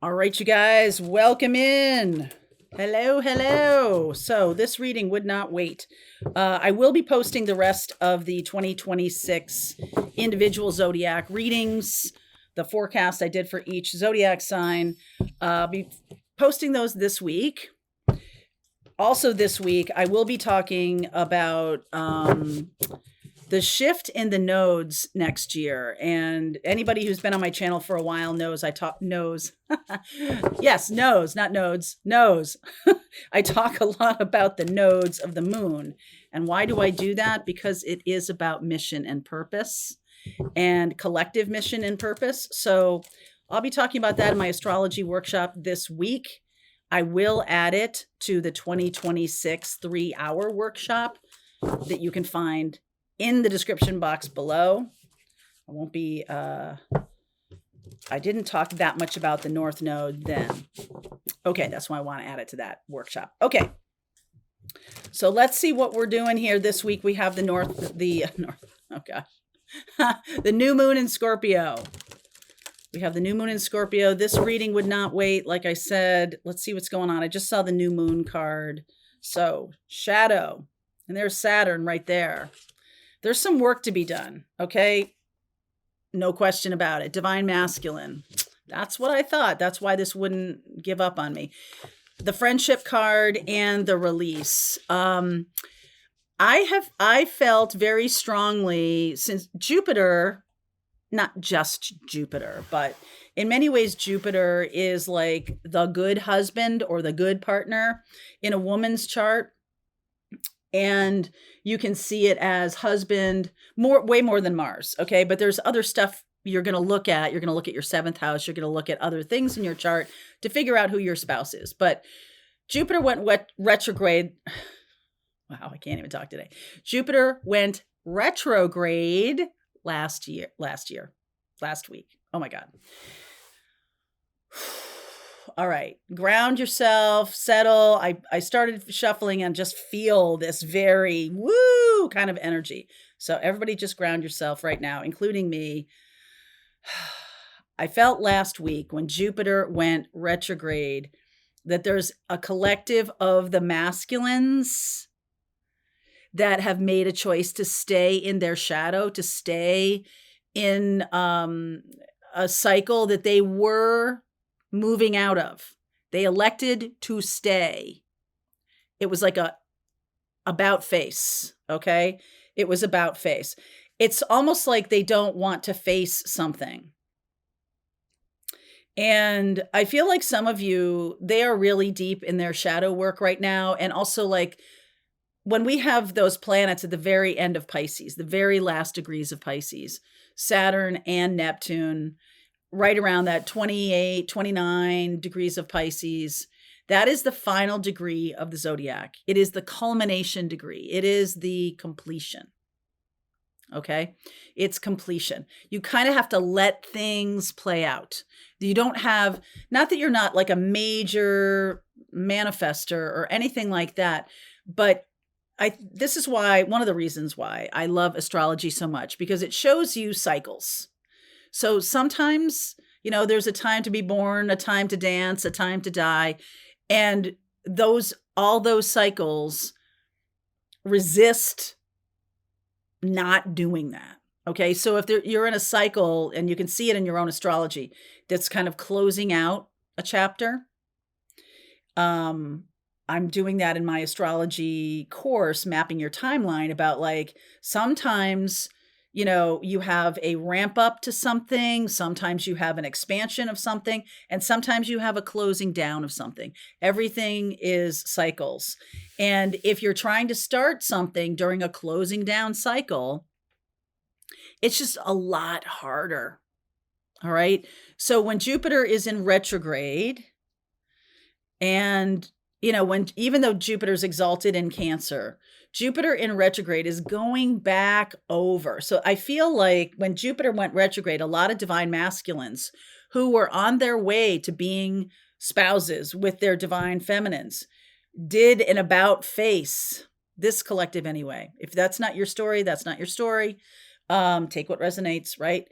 All right, you guys, welcome in. Hello, hello. So, this reading would not wait. I will be posting the rest of the 2026 individual zodiac readings, the forecast I did for each zodiac sign. I'll be posting those this week. Also, this week, I will be talking about the shift in the nodes next year. And anybody who's been on my channel for a while knows yes, knows, not nodes, knows. I talk a lot about the nodes of the moon. And why do I do that? Because it is about mission and purpose and collective mission and purpose. So I'll be talking about that in my astrology workshop this week. I will add it to the 2026 3-hour workshop that you can find in the description box below. I won't be, I didn't talk that much about the North Node then. Okay, that's why I want to add it to that workshop. Okay, so let's see what we're doing here this week. We have the the new moon in Scorpio. We have the new moon in Scorpio. This reading would not wait. Like I said, let's see what's going on. I just saw the new moon card. So shadow, and there's Saturn right there. There's some work to be done. Okay. No question about it. Divine masculine. That's what I thought. That's why this wouldn't give up on me. The friendship card and the release. I felt very strongly since Jupiter, not just Jupiter, but in many ways, Jupiter is like the good husband or the good partner in a woman's chart. And you can see it as husband way more than Mars. Okay. But there's other stuff you're going to look at. You're going to look at your 7th house. You're going to look at other things in your chart to figure out who your spouse is. But Jupiter went retrograde. Wow. I can't even talk today. Jupiter went retrograde last week. Oh my God. All right. Ground yourself, settle. I started shuffling and just feel this very woo kind of energy. So everybody just ground yourself right now, including me. I felt last week when Jupiter went retrograde that there's a collective of the masculines that have made a choice to stay in their shadow, to stay in a cycle that they were moving out of. They elected to stay. It was like a about face, okay? It was about face. It's almost like they don't want to face something. And I feel like some of you, they are really deep in their shadow work right now. And also like when we have those planets at the very end of Pisces, the very last degrees of Pisces, Saturn and Neptune, right around that 28, 29 degrees of Pisces, that is the final degree of the zodiac. It is the culmination degree. It is the completion. Okay. It's completion. You kind of have to let things play out. You don't have, not that you're not like a major manifester or anything like that, but this is why, one of the reasons why I love astrology so much, because it shows you cycles. So sometimes, there's a time to be born, a time to dance, a time to die. And all those cycles resist not doing that. Okay. So if you're in a cycle and you can see it in your own astrology, that's kind of closing out a chapter. I'm doing that in my astrology course, mapping your timeline about like, sometimes, you have a ramp up to something. Sometimes you have an expansion of something, and sometimes you have a closing down of something. Everything is cycles. And if you're trying to start something during a closing down cycle, it's just a lot harder. All right. So when Jupiter is in retrograde and even though Jupiter's exalted in Cancer, Jupiter in retrograde is going back over. So I feel like when Jupiter went retrograde, a lot of divine masculines who were on their way to being spouses with their divine feminines did an about face, this collective anyway. If that's not your story, that's not your story. Take what resonates, right?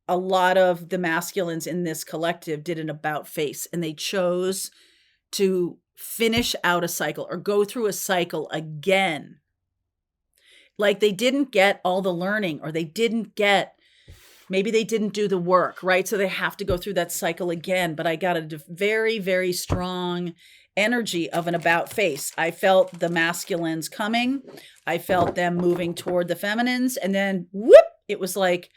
a lot of the masculines in this collective did an about face, and they chose to finish out a cycle or go through a cycle again. Like they didn't get all the learning, or maybe they didn't do the work, right? So they have to go through that cycle again. But I got a very, very strong energy of an about face. I felt the masculines coming. I felt them moving toward the feminines. And then whoop, it was like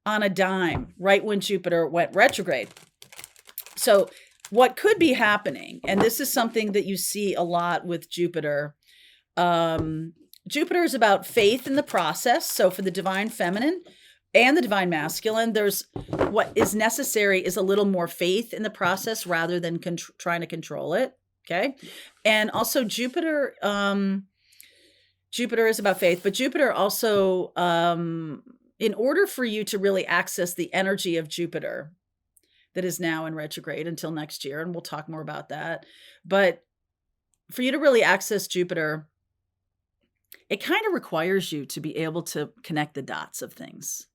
on a dime, right when Jupiter went retrograde. So what could be happening, and this is something that you see a lot with Jupiter, Jupiter is about faith in the process. So for the divine feminine and the divine masculine, there's what is necessary is a little more faith in the process rather than trying to control it. Okay. And also Jupiter is about faith, but Jupiter also, in order for you to really access the energy of Jupiter that is now in retrograde until next year, and we'll talk more about that, but for you to really access Jupiter, it kind of requires you to be able to connect the dots of things.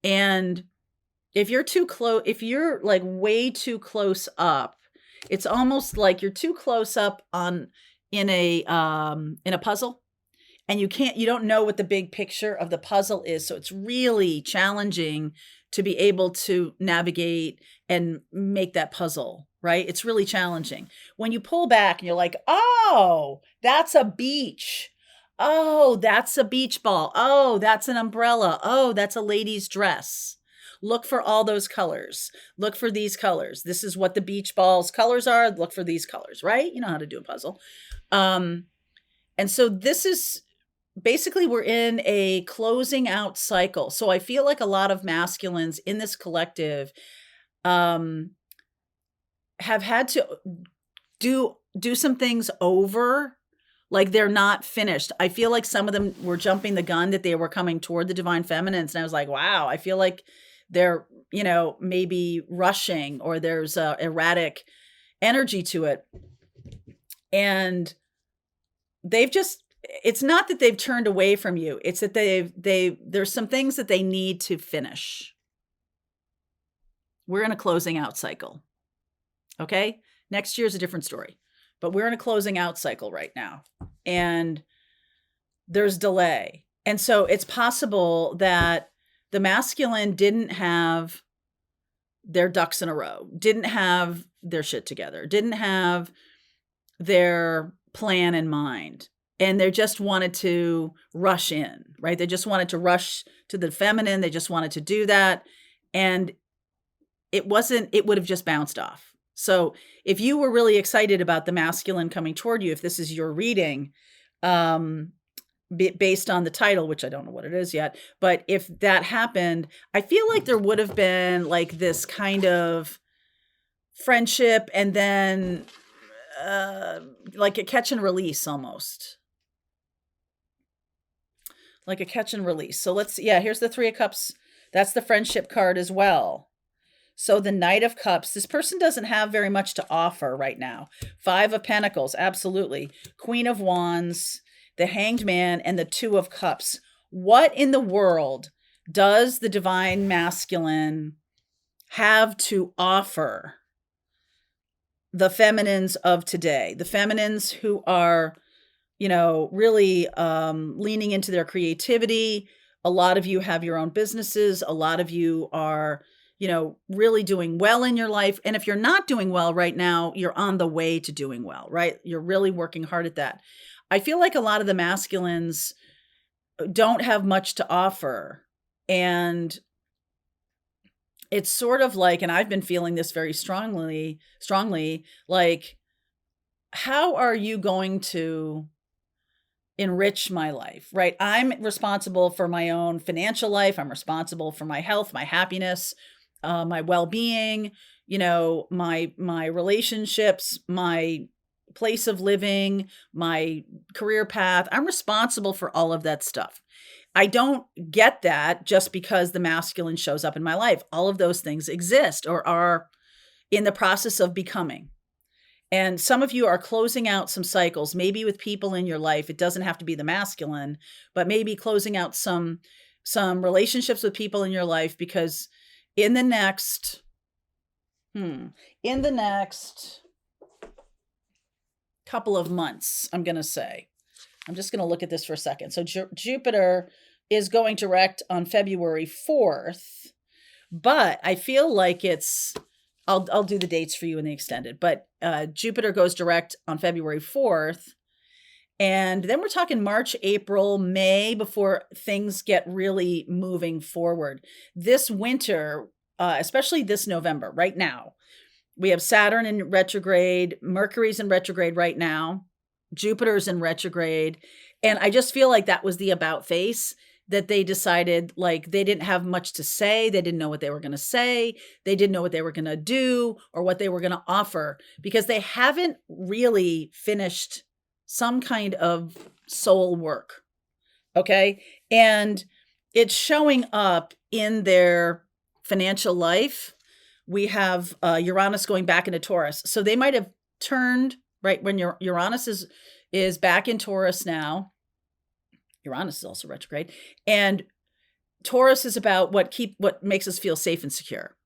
And if you're too close, if you're like way too close up, it's almost like you're too close up in a puzzle, and you don't know what the big picture of the puzzle is. So it's really challenging to be able to navigate and make that puzzle, right? It's really challenging. When you pull back and you're like, oh, that's a beach. Oh, that's a beach ball. Oh, that's an umbrella. Oh, that's a lady's dress. Look for all those colors. Look for these colors. This is what the beach ball's colors are. Look for these colors, right? You know how to do a puzzle. And so this is basically, we're in a closing out cycle. So I feel like a lot of masculines in this collective have had to do some things over. Like they're not finished. I feel like some of them were jumping the gun that they were coming toward the divine feminines. And I was like, wow, I feel like they're, maybe rushing, or there's a erratic energy to it. And it's not that they've turned away from you. It's that there's some things that they need to finish. We're in a closing out cycle. Okay. Next year's a different story. But we're in a closing out cycle right now, and there's delay. And so it's possible that the masculine didn't have their ducks in a row, didn't have their shit together, didn't have their plan in mind. And they just wanted to rush in, right? They just wanted to rush to the feminine. They just wanted to do that. And it would have just bounced off. So if you were really excited about the masculine coming toward you, if this is your reading, based on the title, which I don't know what it is yet, but if that happened, I feel like there would have been like this kind of friendship, and then like a catch and release almost. Like a catch and release. So here's the Three of Cups. That's the friendship card as well. So the Knight of Cups, this person doesn't have very much to offer right now. Five of Pentacles, absolutely. Queen of Wands, the Hanged Man, and the Two of Cups. What in the world does the divine masculine have to offer the feminines of today? The feminines who are, really leaning into their creativity. A lot of you have your own businesses. A lot of you are really doing well in your life. And if you're not doing well right now, you're on the way to doing well, right? You're really working hard at that. I feel like a lot of the masculines don't have much to offer. And it's sort of like, and I've been feeling this very strongly, like, how are you going to enrich my life, right? I'm responsible for my own financial life. I'm responsible for my health, my happiness, my well-being, my relationships, my place of living, my career path. I'm responsible for all of that stuff. I don't get that just because the masculine shows up in my life. All of those things exist or are in the process of becoming. And some of you are closing out some cycles, maybe with people in your life. It doesn't have to be the masculine, but maybe closing out some some relationships with people in your life, because in the next, in the next couple of months, I'm going to say, I'm just going to look at this for a second. So Jupiter is going direct on February 4th, but I feel like I'll do the dates for you in the extended, but Jupiter goes direct on February 4th. And then we're talking March, April, May before things get really moving forward. This winter, especially this November, right now, we have Saturn in retrograde, Mercury's in retrograde right now, Jupiter's in retrograde. And I just feel like that was the about face, that they decided like they didn't have much to say. They didn't know what they were going to say. They didn't know what they were going to do or what they were going to offer, because they haven't really finished some kind of soul work. Okay. And it's showing up in their financial life. We have Uranus going back into Taurus. So they might have turned, right, when Uranus is back in Taurus now. Uranus is also retrograde. And Taurus is about what makes us feel safe and secure.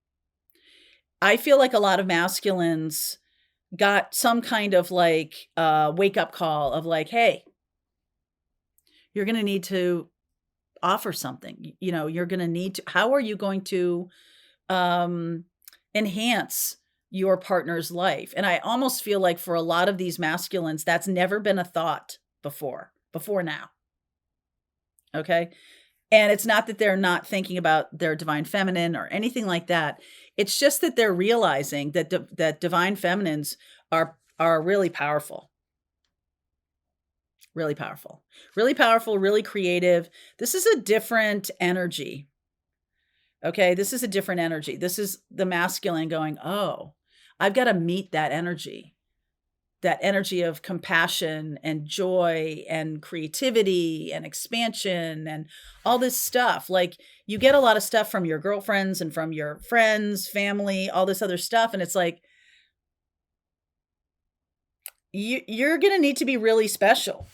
I feel like a lot of masculines got some kind of like wake up call of like, hey, you're going to need to offer something. You know, you're going to need to, how are you going to enhance your partner's life? And I almost feel like for a lot of these masculines, that's never been a thought before now. Okay. And it's not that they're not thinking about their divine feminine or anything like that. It's just that they're realizing that that divine feminines are really powerful. Really powerful. Really powerful, really creative. This is a different energy. Okay, this is a different energy. This is the masculine going, oh, I've got to meet that energy of compassion and joy and creativity and expansion and all this stuff. Like, you get a lot of stuff from your girlfriends and from your friends, family, all this other stuff. And it's like, you're going to need to be really special.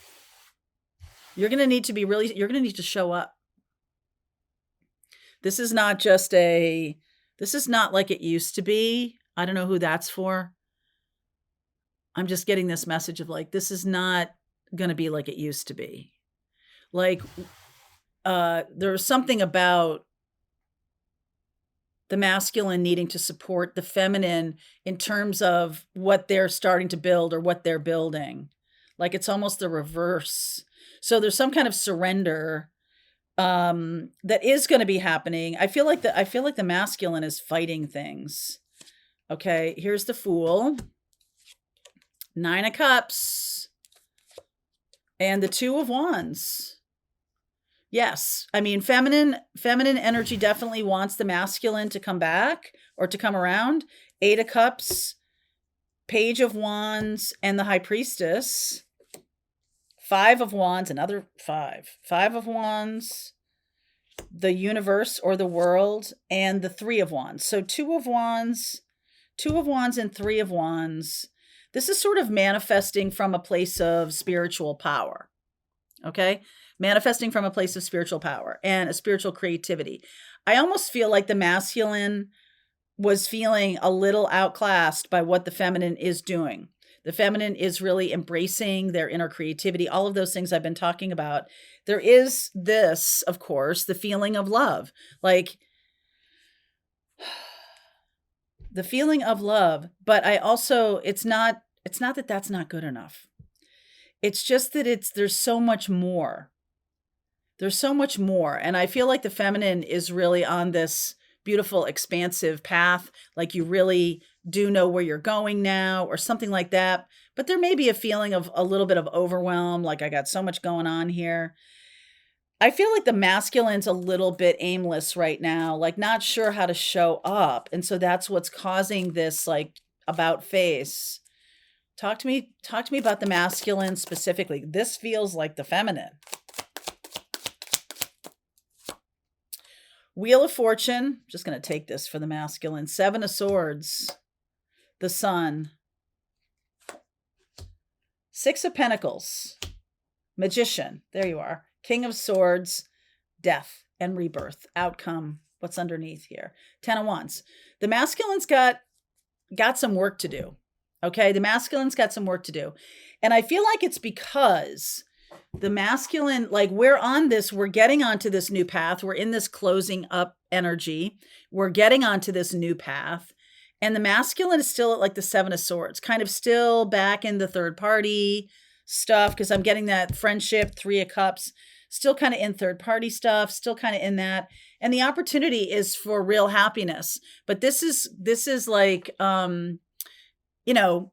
You're going to need to show up. This is not like it used to be. I don't know who that's for. I'm just getting this message of like, this is not going to be like it used to be. Like, there's something about the masculine needing to support the feminine in terms of what they're starting to build or what they're building. Like, it's almost the reverse. So there's some kind of surrender that is going to be happening. I feel like the masculine is fighting things. Okay, here's the Fool. 9 of Cups and the 2 of Wands. Yes. I mean, feminine energy definitely wants the masculine to come back or to come around. 8 of Cups, Page of Wands, and the High Priestess. 5 of Wands, another 5. 5 of Wands, the universe or the world, and the 3 of Wands. So 2 of Wands, and 3 of Wands. This is sort of manifesting from a place of spiritual power. Okay? Manifesting from a place of spiritual power and a spiritual creativity. I almost feel like the masculine was feeling a little outclassed by what the feminine is doing. The feminine is really embracing their inner creativity, all of those things I've been talking about. There is this, of course, the feeling of love. Like, the feeling of love, but I also, it's not that that's not good enough. It's just that there's so much more. There's so much more. And I feel like the feminine is really on this beautiful, expansive path. Like, you really do know where you're going now or something like that. But there may be a feeling of a little bit of overwhelm. Like, I got so much going on here. I feel like the masculine's a little bit aimless right now, like not sure how to show up. And so that's what's causing this like about face. Talk to me about the masculine specifically. This feels like the feminine. Wheel of Fortune, just going to take this for the masculine. 7 of Swords, the Sun. 6 of Pentacles, Magician, there you are. King of Swords, Death, and rebirth, outcome. What's underneath here? 10 of Wands. The masculine's got some work to do. Okay. The masculine's got some work to do. And I feel like it's because the masculine, like we're getting onto this new path. We're in this closing up energy. We're getting onto this new path. And the masculine is still at like the 7 of Swords, kind of still back in the third party stuff. Cause I'm getting that friendship, 3 of Cups, still kind of in third party stuff, still kind of in that. And the opportunity is for real happiness. But this is like, you know,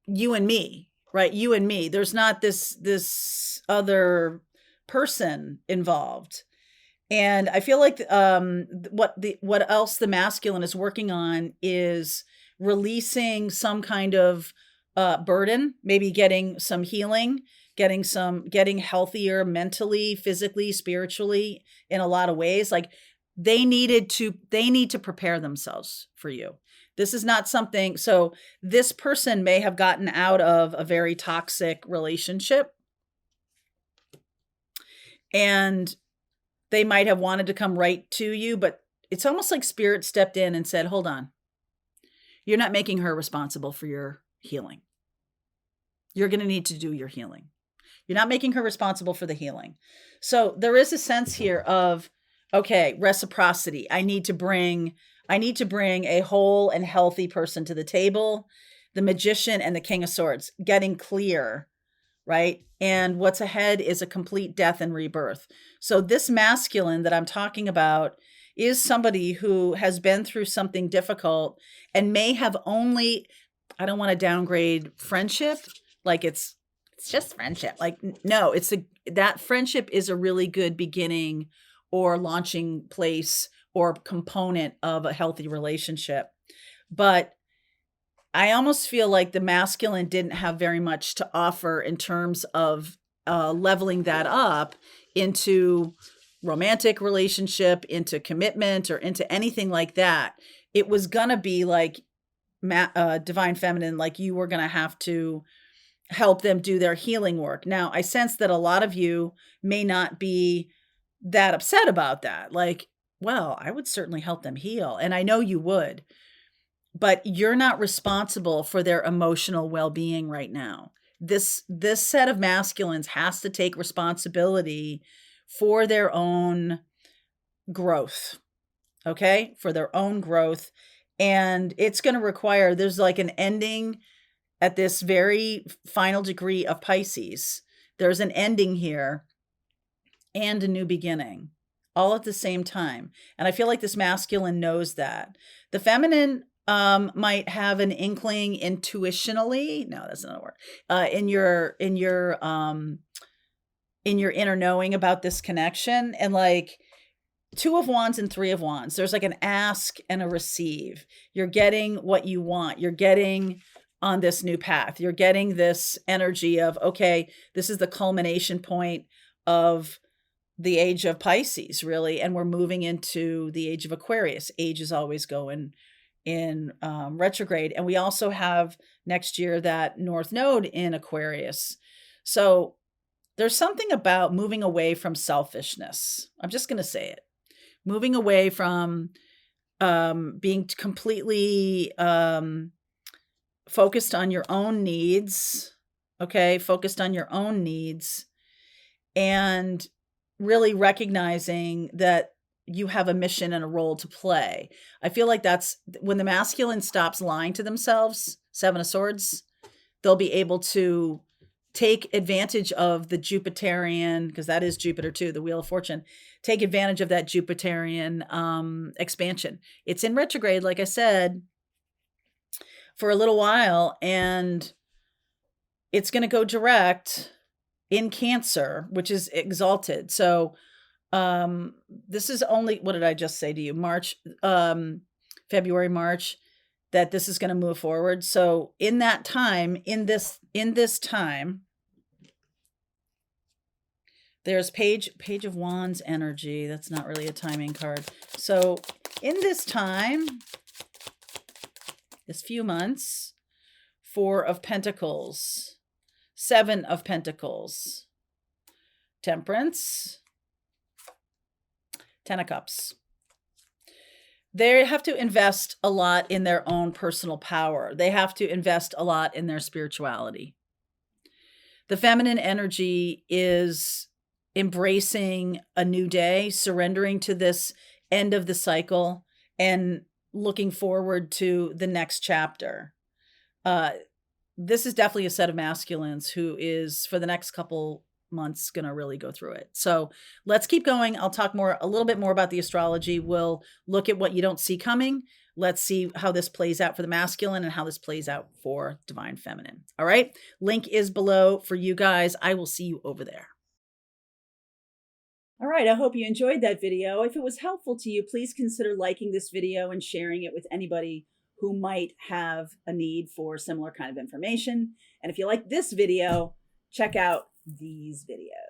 you and me, right? You and me. There's not this other person involved. And I feel like what else the masculine is working on is releasing some kind of burden, maybe getting some healing, getting healthier mentally, physically, spiritually in a lot of ways. Like they need to prepare themselves for you. This is not something, so this person may have gotten out of a very toxic relationship and they might have wanted to come right to you, but it's almost like spirit stepped in and said, hold on, you're not making her responsible for your healing. You're going to need to do your healing. You're not making her responsible for the healing. So there is a sense here of, okay, reciprocity. I need to bring a whole and healthy person to the table. The Magician and the King of Swords, getting clear, right? And what's ahead is a complete death and rebirth. So this masculine that I'm talking about is somebody who has been through something difficult and may have only, I don't want to downgrade friendship, like it's just friendship. Like, no, that friendship is a really good beginning or launching place or component of a healthy relationship. But I almost feel like the masculine didn't have very much to offer in terms of leveling that up into romantic relationship, into commitment, or into anything like that. It was going to be like divine feminine, like you were going to have to help them do their healing work. Now, I sense that a lot of you may not be that upset about that. Like, well, I would certainly help them heal. And I know you would, but you're not responsible for their emotional well-being right now. This set of masculines has to take responsibility for their own growth. Okay? For their own growth. And it's going to require, there's like an ending at this very final degree of Pisces. There's an ending here and a new beginning all at the same time. And I feel like this masculine knows that. The feminine might have an inkling intuitionally. No, that's not a word. In your inner knowing about this connection. And like 2 of Wands and 3 of Wands, there's like an ask and a receive. You're getting what you want. You're getting on this new path. You're getting this energy of, okay, this is the culmination point of the age of Pisces, really. And we're moving into the age of Aquarius. Age is always going in retrograde. And we also have next year that North Node in Aquarius. So there's something about moving away from selfishness. I'm just going to say it. Moving away from being completely focused on your own needs. Okay. Focused on your own needs and really recognizing that you have a mission and a role to play. I feel like that's when the masculine stops lying to themselves, 7 of Swords, they'll be able to take advantage of the Jupiterian, because that is Jupiter too, the Wheel of Fortune, take advantage of that Jupiterian expansion. It's in retrograde, like I said, for a little while, and it's going to go direct in Cancer, which is exalted. So this is only, what did I just say to you? February, March, that this is going to move forward. So in that time, in this time, there's Page of Wands energy. That's not really a timing card. So in this time, this few months, 4 of Pentacles, 7 of Pentacles, Temperance, Ten of Cups. They have to invest a lot in their own personal power. They have to invest a lot in their spirituality. The feminine energy is embracing a new day, surrendering to this end of the cycle, and looking forward to the next chapter. This is definitely a set of masculines who is, for the next couple months, going to really go through it. So let's keep going. I'll talk a little bit more about the astrology. We'll look at what you don't see coming. Let's see how this plays out for the masculine and how this plays out for divine feminine. All right. Link is below for you guys. I will see you over there. All right, I hope you enjoyed that video. If it was helpful to you, please consider liking this video and sharing it with anybody who might have a need for similar kind of information. And if you like this video, check out these videos.